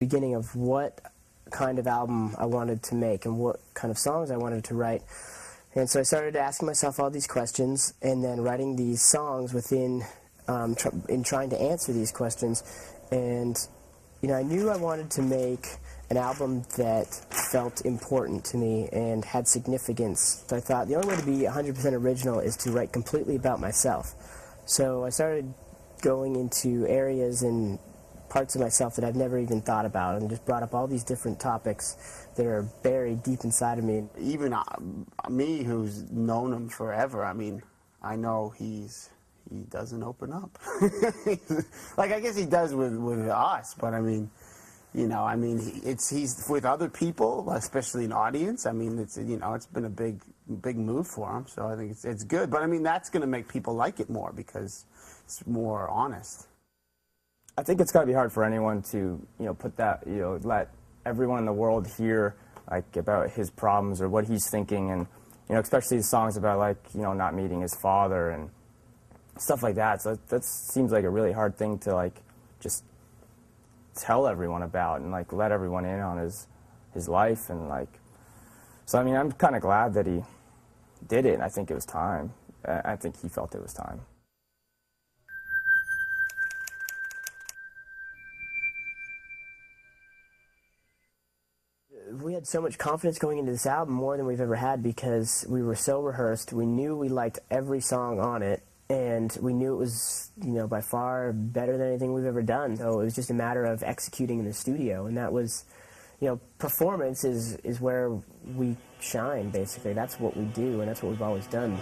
Beginning of what kind of album I wanted to make and what kind of songs I wanted to write. And so I started asking myself all these questions and then writing these songs within, in trying to answer these questions. And, you know, I knew I wanted to make an album that felt important to me and had significance. So I thought the only way to be 100% original is to write completely about myself. So I started going into areas and parts of myself that I've never even thought about, and just brought up all these different topics that are buried deep inside of me. Even me, who's known him forever, I mean, I know he doesn't open up. Like, I guess he does with us, but I mean, you know, I mean, he's with other people, especially an audience. I mean, it's, you know, it's been a big move for him, so I think it's good. But I mean, that's going to make people like it more because it's more honest. I think it's got to be hard for anyone to, you know, put that, you know, let everyone in the world hear, like, about his problems or what he's thinking, and, you know, especially the songs about, like, you know, not meeting his father and stuff like that. So that seems like a really hard thing to, like, just tell everyone about and, like, let everyone in on his life. And, like, so, I mean, I'm kind of glad that he did it, and I think it was time. I think he felt it was time. We had so much confidence going into this album, more than we've ever had, because we were so rehearsed. We knew we liked every song on it, and we knew it was, you know, by far better than anything we've ever done. So it was just a matter of executing in the studio, and that was, you know, performance is where we shine, basically. That's what we do, and that's what we've always done.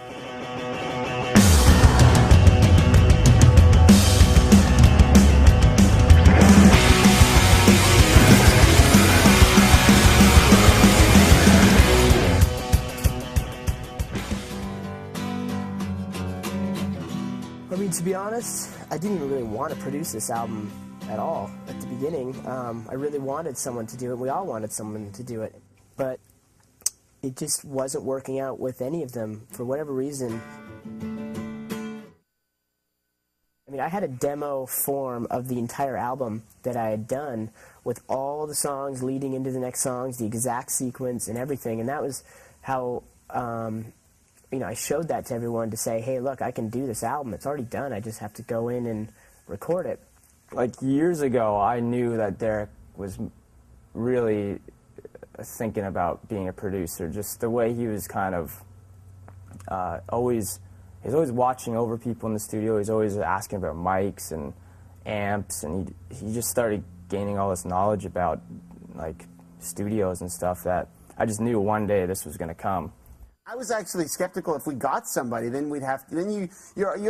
I mean, to be honest, I didn't even really want to produce this album at all at the beginning. I really wanted someone to do it. We all wanted someone to do it. But it just wasn't working out with any of them for whatever reason. I mean, I had a demo form of the entire album that I had done with all the songs leading into the next songs, the exact sequence and everything. And that was how... you know, I showed that to everyone to say, hey, look, I can do this album. It's already done. I just have to go in and record it. Like, years ago, I knew that Derek was really thinking about being a producer. Just the way he was kind of he's always watching over people in the studio. He's always asking about mics and amps, and he just started gaining all this knowledge about, like, studios and stuff that I just knew one day this was going to come. I was actually skeptical if we got somebody, then we'd have to, then you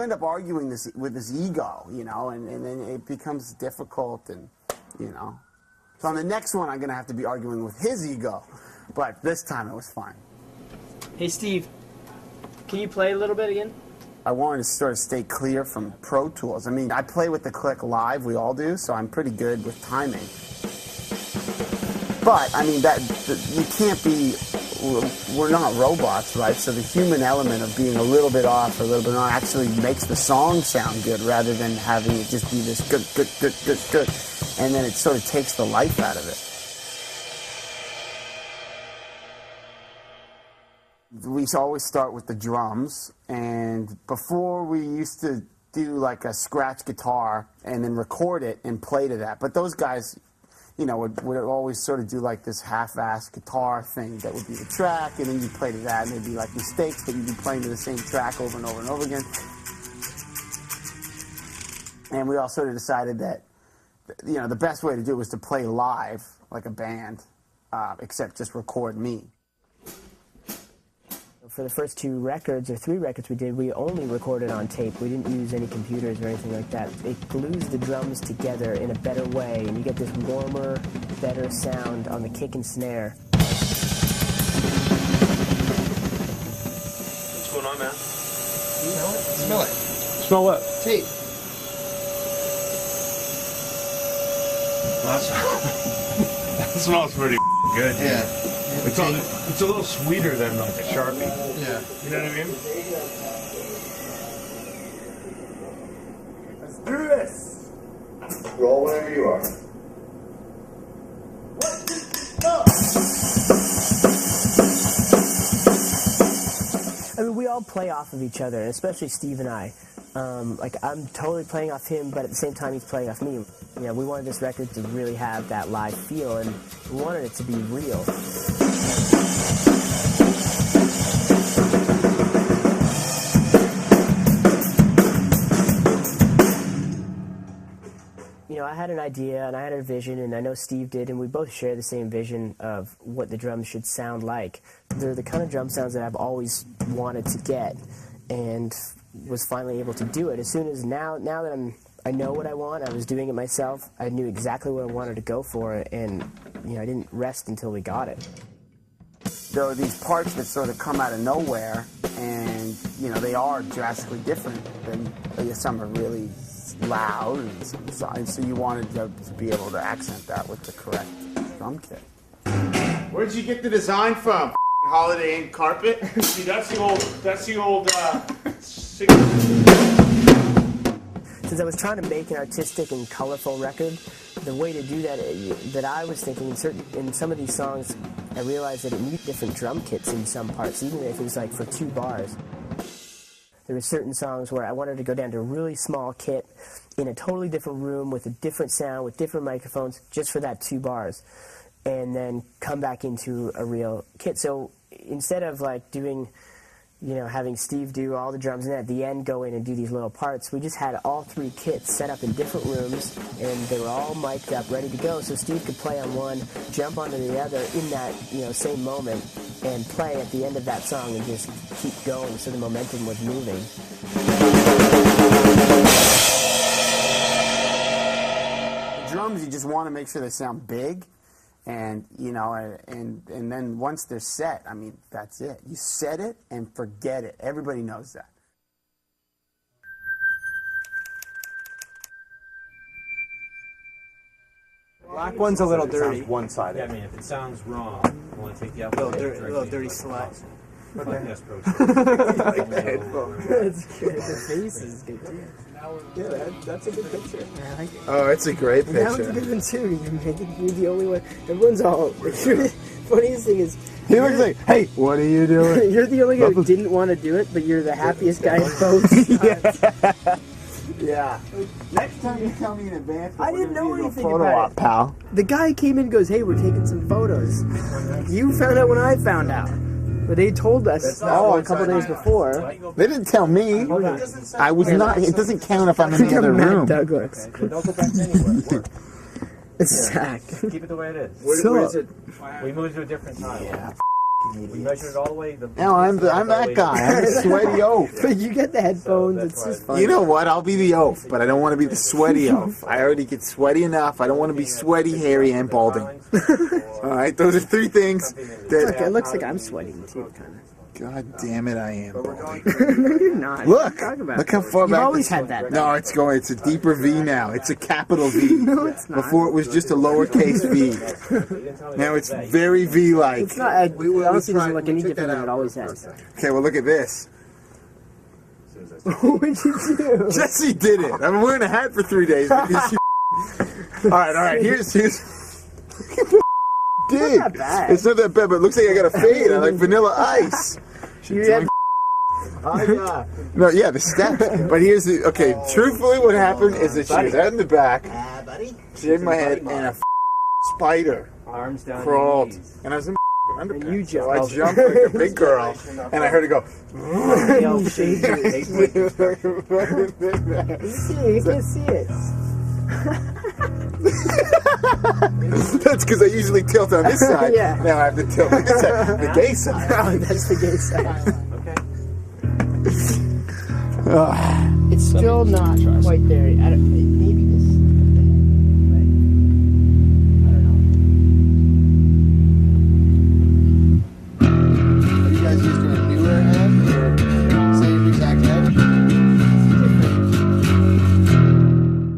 end up arguing this with this ego, you know, and then it becomes difficult, and, you know. So on the next one, I'm going to have to be arguing with his ego, but this time it was fine. Hey, Steve, can you play a little bit again? I wanted to sort of stay clear from Pro Tools. I mean, I play with the click live, we all do, so I'm pretty good with timing. But, I mean, you can't be... We're not robots, right? So the human element of being a little bit off or a little bit on actually makes the song sound good rather than having it just be this good, good, good, good, good. And then it sort of takes the life out of it. We always start with the drums, and before we used to do like a scratch guitar and then record it and play to that. But those guys... you know, would always sort of do like this half-assed guitar thing that would be the track, and then you'd play to that, and there'd be like mistakes, but you'd be playing to the same track over and over and over again. And we all sort of decided that, you know, the best way to do it was to play live, like a band, except just record me. For the first 2 records, or 3 records we did, we only recorded on tape. We didn't use any computers or anything like that. It glues the drums together in a better way, and you get this warmer, better sound on the kick and snare. What's going on, man? You know it? Smell it. Smell what? Tape. That smells pretty good. Yeah. It's a little sweeter than like a Sharpie. Yeah. You know what I mean? Let's do this! Roll whenever you are. all play off of each other, and especially Steve and I. Like, I'm totally playing off him, but at the same time, he's playing off me. You know, we wanted this record to really have that live feel, and we wanted it to be real. You know, I had an idea and I had a vision, and I know Steve did, and we both share the same vision of what the drums should sound like. They're the kind of drum sounds that I've always wanted to get, and was finally able to do it. As soon as now that I know what I want, I was doing it myself, I knew exactly what I wanted to go for, and you know, I didn't rest until we got it. There are these parts that sort of come out of nowhere, and you know, they are drastically different. Than some are really loud and some sides, so you wanted to be able to accent that with the correct drum kit. Where'd you get the design from? Holiday Inn carpet? See, that's the old, Since I was trying to make an artistic and colorful record, the way to do that, that I was thinking in some of these songs, I realized that it needed different drum kits in some parts, even if it was like for 2 bars. There were certain songs where I wanted to go down to a really small kit in a totally different room with a different sound, with different microphones, just for that 2 bars, and then come back into a real kit. So instead of like doing, you know, having Steve do all the drums and then at the end go in and do these little parts, we just had all 3 kits set up in different rooms, and they were all mic'd up, ready to go, so Steve could play on one, jump onto the other in that, you know, same moment, and play at the end of that song and just keep going so the momentum was moving. The drums, you just want to make sure they sound big, and you know, and then once they're set, I mean, that's it. You set it and forget it. Everybody knows that. Black one's a little dirty. one-sided. Yeah, I mean, if it sounds wrong, I want to take the A little dirty slut. Yes, That's good. The face is good too. Yeah, that's a good picture. I like it. Oh, it's a great And that one's a good one too. You're the only one. Everyone's all. Funniest thing is, He looks like, hey, what are you doing? you're the only guy who didn't want to do it, but you're the happiest guy in both. Yeah. Next time you tell me in advance, I didn't know anything photo about op, it. pal. The guy came in and goes, "Hey, we're taking some photos." You found out when I found out. But they told us a couple days before. They didn't tell me. I was not. It doesn't count if I'm in the other Matt room. Douglas. Don't go back anywhere. It works. It's Zach. Keep it the way it is. So- Where is it? We moved to a different time. Yeah. We measured it all the way. No, I'm that guy. I'm the sweaty oaf. But you get the headphones. It's just fun. You know what? I'll be the oaf, but I don't want to be the sweaty oaf. I already get sweaty enough. I don't want to be sweaty, hairy, and balding. All right, those are 3 things that. It looks like I'm sweating too, kind God damn it, I am balding. of. No, you're not. Look, Talk about look how far You've back. always had that. No, it's going. It's a deeper V now. It's a capital V. No, it's not. Before it was just a lowercase V. Now it's very V-like. It's not. Honestly, it doesn't look any different than it always has. Okay, well look at this. What'd you do? Jesse did it. I've been wearing a hat for 3 days because she. All right. Here's. Dig. not bad. It's not that bad, but it looks like I got a fade. I like Vanilla Ice. You had No, yeah, the steps. But here's the okay. Truthfully, what happened is that she was out in the back, she hit my head, and a spider Arms down. crawled, and I was in underpants. And you So I jumped. jumped like a big girl, and I heard it go. Yo, shade you can't see it. That's because I usually tilt on this side. Yeah. Now I have to tilt on this side, the gay side. Oh, that's the gay side. Okay. It's still not quite there. Maybe